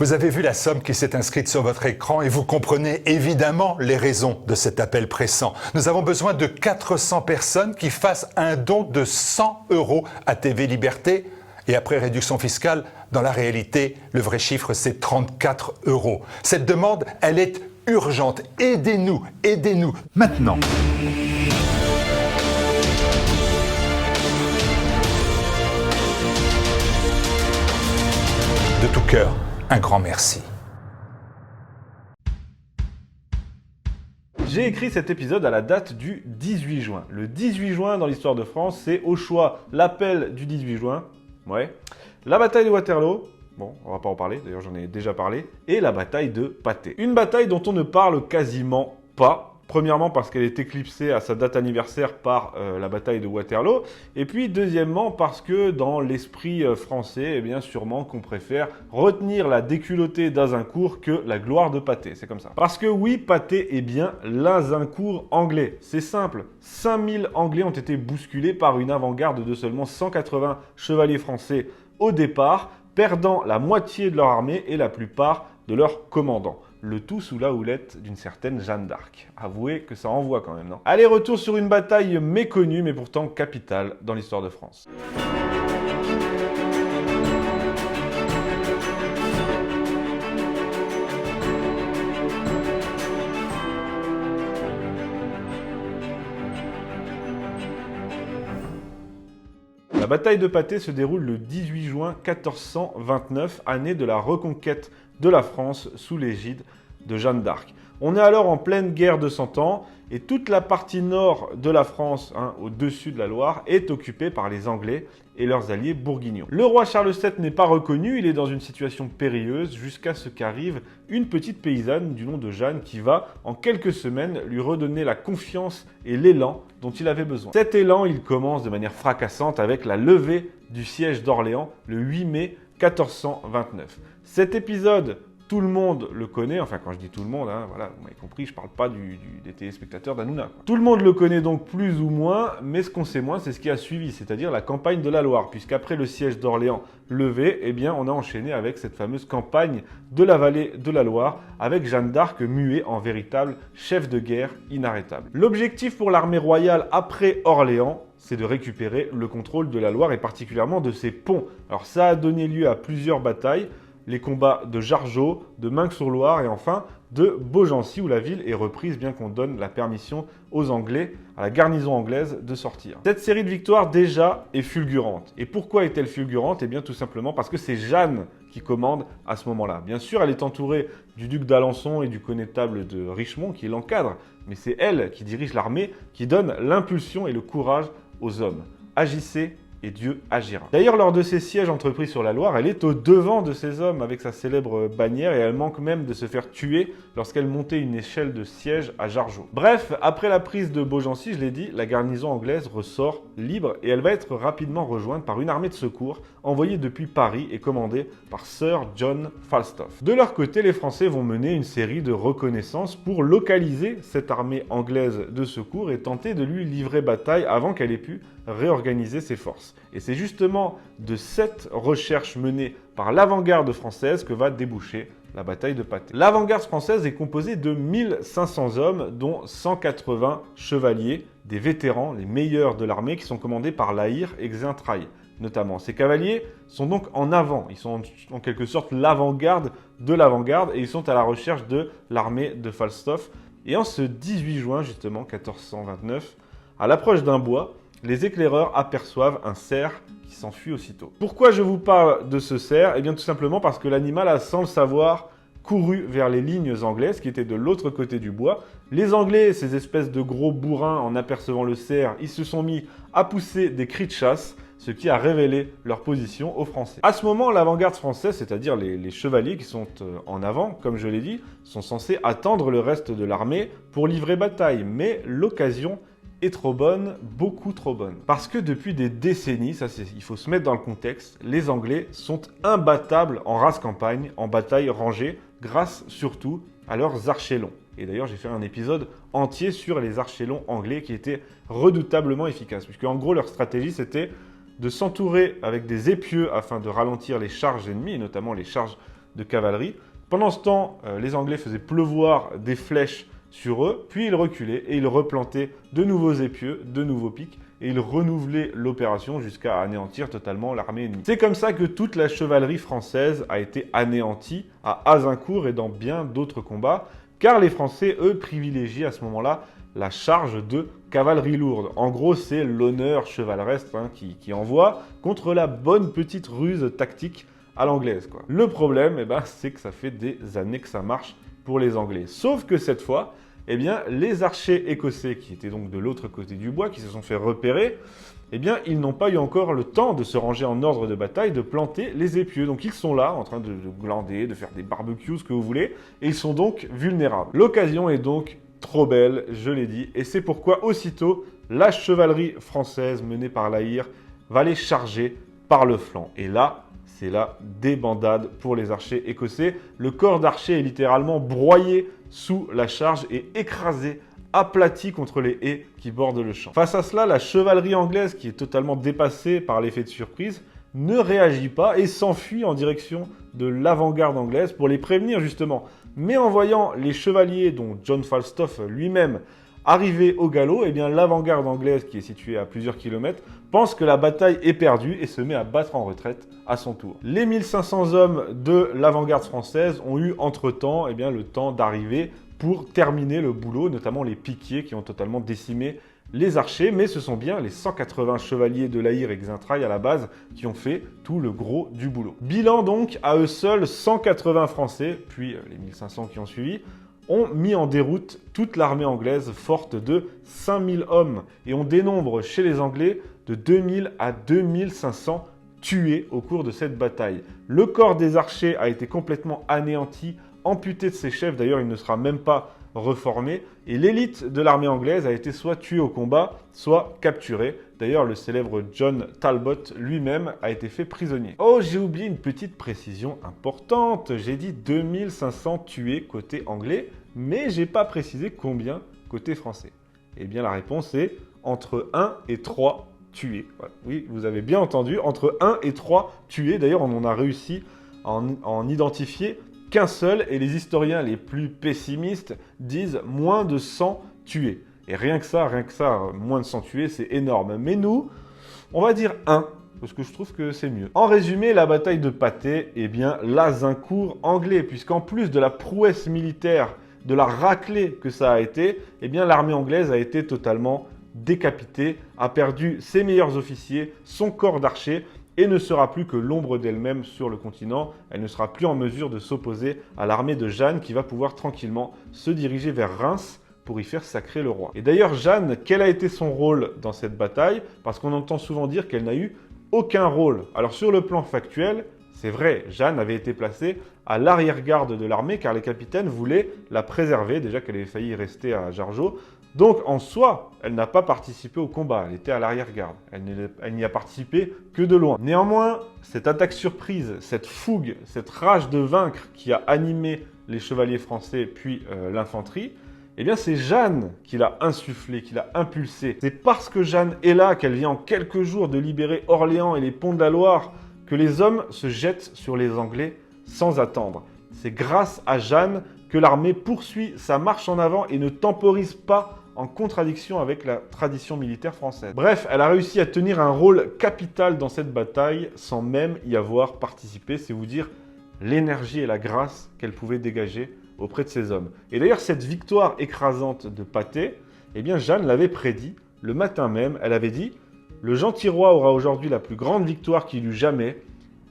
Vous avez vu la somme qui s'est inscrite sur votre écran et vous comprenez évidemment les raisons de cet appel pressant. Nous avons besoin de 400 personnes qui fassent un don de 100 € à TV Liberté. Et après réduction fiscale, dans la réalité, le vrai chiffre, c'est 34 €. Cette demande, elle est urgente. Aidez-nous, aidez-nous, maintenant. De tout cœur, un grand merci. J'ai écrit cet épisode à la date du 18 juin. Le 18 juin dans l'histoire de France, c'est au choix l'appel du 18 juin, ouais, la bataille de Waterloo, bon, on va pas en parler, d'ailleurs j'en ai déjà parlé, et la bataille de Patay. Une bataille dont on ne parle quasiment pas. Premièrement parce qu'elle est éclipsée à sa date anniversaire par la bataille de Waterloo. Et puis deuxièmement parce que dans l'esprit français, eh bien sûrement qu'on préfère retenir la déculottée d'Azincourt que la gloire de Patay. C'est comme ça. Parce que oui, Patay est bien l'Azincourt anglais. C'est simple. 5000 Anglais ont été bousculés par une avant-garde de seulement 180 chevaliers français au départ, perdant la moitié de leur armée et la plupart de leurs commandants. Le tout sous la houlette d'une certaine Jeanne d'Arc. Avouez que ça envoie quand même, non? Allez, retour sur une bataille méconnue, mais pourtant capitale dans l'histoire de France. La bataille de Patay se déroule le 18 juin 1429, année de la reconquête de la France sous l'égide de Jeanne d'Arc. On est alors en pleine guerre de 100 ans et toute la partie nord de la France, au-dessus de la Loire, est occupée par les Anglais et leurs alliés bourguignons. Le roi Charles VII n'est pas reconnu, il est dans une situation périlleuse jusqu'à ce qu'arrive une petite paysanne du nom de Jeanne qui va, en quelques semaines, lui redonner la confiance et l'élan dont il avait besoin. Cet élan, il commence de manière fracassante avec la levée du siège d'Orléans le 8 mai 1429. Cet épisode, tout le monde le connaît, enfin quand je dis tout le monde, voilà, vous m'avez compris, je ne parle pas des téléspectateurs d'Hanouna. Tout le monde le connaît donc plus ou moins, mais ce qu'on sait moins, c'est ce qui a suivi, c'est-à-dire la campagne de la Loire, puisqu'après le siège d'Orléans levé, eh bien on a enchaîné avec cette fameuse campagne de la vallée de la Loire, avec Jeanne d'Arc muée en véritable chef de guerre inarrêtable. L'objectif pour l'armée royale après Orléans, c'est de récupérer le contrôle de la Loire et particulièrement de ses ponts. Alors ça a donné lieu à plusieurs batailles, les combats de Jargeau, de Meung-sur-Loire et enfin de Beaugency où la ville est reprise bien qu'on donne la permission aux Anglais, à la garnison anglaise de sortir. Cette série de victoires déjà est fulgurante. Et pourquoi est-elle fulgurante? Eh bien tout simplement parce que c'est Jeanne qui commande à ce moment-là. Bien sûr, elle est entourée du duc d'Alençon et du connétable de Richemont qui l'encadrent, mais c'est elle qui dirige l'armée, qui donne l'impulsion et le courage aux hommes. Agissez et Dieu agira. D'ailleurs, lors de ses sièges entrepris sur la Loire, elle est au devant de ces hommes avec sa célèbre bannière et elle manque même de se faire tuer lorsqu'elle montait une échelle de siège à Jargeau. Bref, après la prise de Beaugency, je l'ai dit, la garnison anglaise ressort libre et elle va être rapidement rejointe par une armée de secours envoyée depuis Paris et commandée par Sir John Falstaff. De leur côté, les Français vont mener une série de reconnaissances pour localiser cette armée anglaise de secours et tenter de lui livrer bataille avant qu'elle ait pu réorganiser ses forces. Et c'est justement de cette recherche menée par l'avant-garde française que va déboucher la bataille de Patay. L'avant-garde française est composée de 1500 hommes, dont 180 chevaliers, des vétérans, les meilleurs de l'armée, qui sont commandés par La Hire et Xaintrailles, notamment. Ces cavaliers sont donc en avant, ils sont en quelque sorte l'avant-garde de l'avant-garde, et ils sont à la recherche de l'armée de Falstaff. Et en ce 18 juin, justement, 1429, à l'approche d'un bois, les éclaireurs aperçoivent un cerf qui s'enfuit aussitôt. Pourquoi je vous parle de ce cerf? Eh bien tout simplement parce que l'animal a, sans le savoir, couru vers les lignes anglaises qui étaient de l'autre côté du bois. Les Anglais, ces espèces de gros bourrins, en apercevant le cerf, ils se sont mis à pousser des cris de chasse, ce qui a révélé leur position aux Français. À ce moment, l'avant-garde française, c'est-à-dire les chevaliers qui sont en avant, comme je l'ai dit, sont censés attendre le reste de l'armée pour livrer bataille. Mais l'occasion est trop bonne, beaucoup trop bonne. Parce que depuis des décennies, il faut se mettre dans le contexte, les Anglais sont imbattables en race campagne, en bataille rangée, grâce surtout à leurs archers-longs. Et d'ailleurs, j'ai fait un épisode entier sur les archers-longs anglais qui étaient redoutablement efficaces. Puisque en gros, leur stratégie, c'était de s'entourer avec des épieux afin de ralentir les charges ennemies, et notamment les charges de cavalerie. Pendant ce temps, les Anglais faisaient pleuvoir des flèches sur eux, puis ils reculaient et ils replantaient de nouveaux épieux, de nouveaux pics, et ils renouvelaient l'opération jusqu'à anéantir totalement l'armée ennemie. C'est comme ça que toute la chevalerie française a été anéantie à Azincourt et dans bien d'autres combats, car les Français, eux, privilégiaient à ce moment-là la charge de cavalerie lourde. En gros, c'est l'honneur chevaleresque qui envoie contre la bonne petite ruse tactique à l'anglaise, quoi. Le problème, c'est que ça fait des années que ça marche pour les Anglais. Sauf que cette fois, les archers écossais, qui étaient donc de l'autre côté du bois, qui se sont fait repérer, ils n'ont pas eu encore le temps de se ranger en ordre de bataille, de planter les épieux. Donc ils sont là, en train de glander, de faire des barbecues, ce que vous voulez, et ils sont donc vulnérables. L'occasion est donc trop belle, je l'ai dit, et c'est pourquoi aussitôt, la chevalerie française menée par La Hire va les charger par le flanc. Et là, c'est la débandade pour les archers écossais. Le corps d'archer est littéralement broyé sous la charge et écrasé, aplati contre les haies qui bordent le champ. Face à cela, la chevalerie anglaise, qui est totalement dépassée par l'effet de surprise, ne réagit pas et s'enfuit en direction de l'avant-garde anglaise pour les prévenir justement. Mais en voyant les chevaliers, dont John Falstaff lui-même, arriver au galop, l'avant-garde anglaise, qui est située à plusieurs kilomètres, pense que la bataille est perdue et se met à battre en retraite à son tour. Les 1500 hommes de l'avant-garde française ont eu entre-temps le temps d'arriver pour terminer le boulot, notamment les piquiers qui ont totalement décimé les archers, mais ce sont bien les 180 chevaliers de La Hire et Xaintrailles à la base qui ont fait tout le gros du boulot. Bilan donc, à eux seuls, 180 Français, puis les 1500 qui ont suivi, ont mis en déroute toute l'armée anglaise forte de 5000 hommes. Et on dénombre chez les Anglais de 2000 à 2500 tués au cours de cette bataille. Le corps des archers a été complètement anéanti, amputé de ses chefs, d'ailleurs il ne sera même pas reformé, et l'élite de l'armée anglaise a été soit tuée au combat, soit capturée. D'ailleurs, le célèbre John Talbot lui-même a été fait prisonnier. Oh, j'ai oublié une petite précision importante. J'ai dit 2500 tués côté anglais, mais j'ai pas précisé combien côté français. La réponse est entre 1 et 3 tués. Voilà. Oui, vous avez bien entendu, entre 1 et 3 tués. D'ailleurs, on en a réussi à en identifier qu'un seul, et les historiens les plus pessimistes disent moins de 100 tués. Et rien que ça, moins de 100 tués, c'est énorme. Mais nous, on va dire 1, parce que je trouve que c'est mieux. En résumé, la bataille de Patay, l'Azincourt anglais, puisqu'en plus de la prouesse militaire, de la raclée que ça a été, l'armée anglaise a été totalement décapitée, a perdu ses meilleurs officiers, son corps d'archers, et ne sera plus que l'ombre d'elle-même sur le continent. Elle ne sera plus en mesure de s'opposer à l'armée de Jeanne qui va pouvoir tranquillement se diriger vers Reims pour y faire sacrer le roi. Et d'ailleurs, Jeanne, quel a été son rôle dans cette bataille? Parce qu'on entend souvent dire qu'elle n'a eu aucun rôle. Alors sur le plan factuel, c'est vrai, Jeanne avait été placée à l'arrière-garde de l'armée car les capitaines voulaient la préserver, déjà qu'elle avait failli rester à Jargeau. Donc, en soi, elle n'a pas participé au combat, elle était à l'arrière-garde. Elle n'y a participé que de loin. Néanmoins, cette attaque surprise, cette fougue, cette rage de vaincre qui a animé les chevaliers français puis l'infanterie, c'est Jeanne qui l'a insufflé, qui l'a impulsé. C'est parce que Jeanne est là, qu'elle vient en quelques jours de libérer Orléans et les ponts de la Loire, que les hommes se jettent sur les Anglais sans attendre. C'est grâce à Jeanne que l'armée poursuit sa marche en avant et ne temporise pas en contradiction avec la tradition militaire française. Bref, elle a réussi à tenir un rôle capital dans cette bataille sans même y avoir participé. C'est vous dire l'énergie et la grâce qu'elle pouvait dégager auprès de ses hommes. Et d'ailleurs, cette victoire écrasante de Patay, Jeanne l'avait prédit le matin même. Elle avait dit « Le gentil roi aura aujourd'hui la plus grande victoire qu'il eut jamais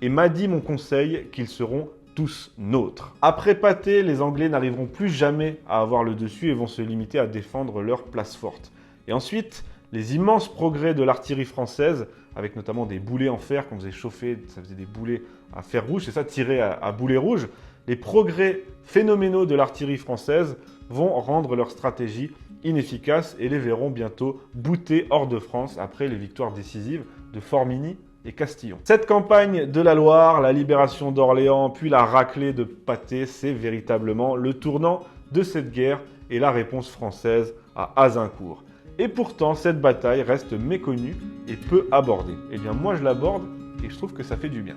et m'a dit mon conseil qu'ils seront tous nôtres. » Après Patay, les Anglais n'arriveront plus jamais à avoir le dessus et vont se limiter à défendre leur place forte. Et ensuite, les immenses progrès de l'artillerie française, avec notamment des boulets en fer qu'on faisait chauffer, ça faisait des boulets à fer rouge, c'est ça, tiré à boulet rouge. Les progrès phénoménaux de l'artillerie française vont rendre leur stratégie inefficace et les verront bientôt bouter hors de France après les victoires décisives de Formigny et Castillon. Cette campagne de la Loire, la libération d'Orléans, puis la raclée de Patay, c'est véritablement le tournant de cette guerre et la réponse française à Azincourt. Et pourtant, cette bataille reste méconnue et peu abordée. Moi, je l'aborde et je trouve que ça fait du bien.